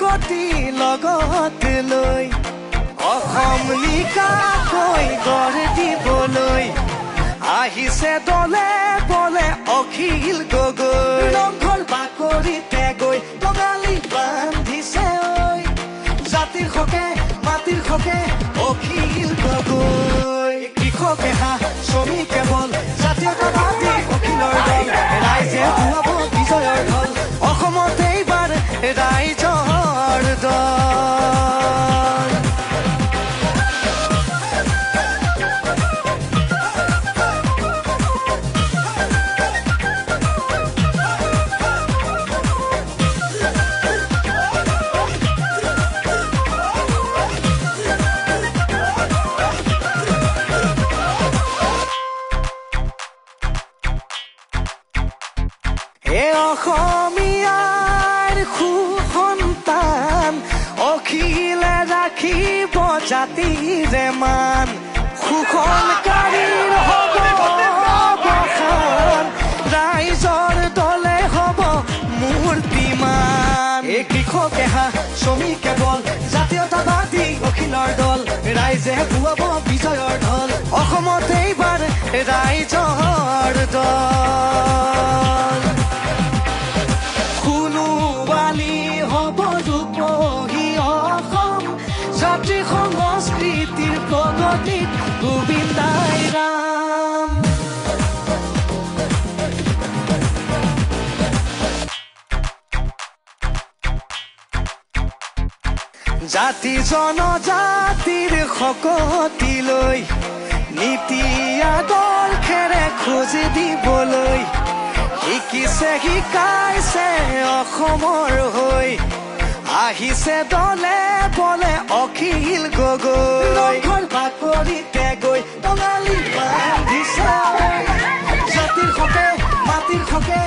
প্ৰগতি লগত লৈ অসম নিকাকৈ গঢ় দিবলৈ আহিছে দলে বলে অখিল গগৈ ৰংঘৰ বাকৰিতে গৈ টঙালি বান্ধিছে ঐ জাতিৰ হকে মাটিৰ হকে অখিল গগৈ কৃষকে হাঁহ শ্ৰমিকে বল জাতীয়তাবাদী অখিলৰ দল ৰাইজে ধুৱাব বিজয়ৰ ঢল অসমত এইবাৰ ৰাইজৰ দল অসমীয়াৰ সুসন্তান অখিলে ৰাখিব জাতিৰে মান শোষণকাৰীৰ হ'ব অৱসান ৰাইজৰ দলে হ'ব মূৰ্তিমান এই কৃষকে হাঁহ শ্ৰমিকে বল জাতীয়তাবাদী অখিলৰ দল ৰাইজে ধুৱাব বিজয়ৰ ঢল অসমত এইবাৰ ৰাইজৰ দল হ'ব ৰূপহী অসম জাতি সংস্কৃতিৰ প্ৰগতিত গোবিন্দাই ৰাম জাতি জনজাতিৰ শকতিলৈ নীতি আদৰ্শেৰে খোজ দিবলৈ শিকিছে শিকাইছে অসমৰ হৈ আহিছে দলে বলে অখিল গগৈ ৰংঘৰ বাকৰিতে গৈ টঙালি বান্ধিছে জাতিৰ হকে মাটিৰ হকে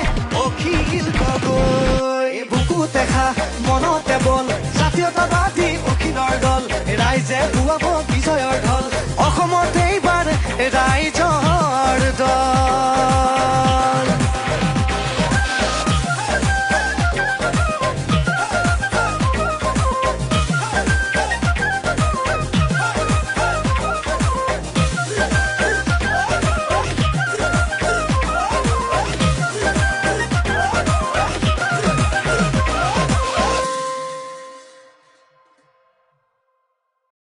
অখিল গগৈ বুকুতে হাঁহ মনতে বল জাতীয়তাবাদী অখিলৰ দল ৰাইজে ধুৱাব বিজয়ৰ ঢল অসমত এইবাৰ ৰাইজ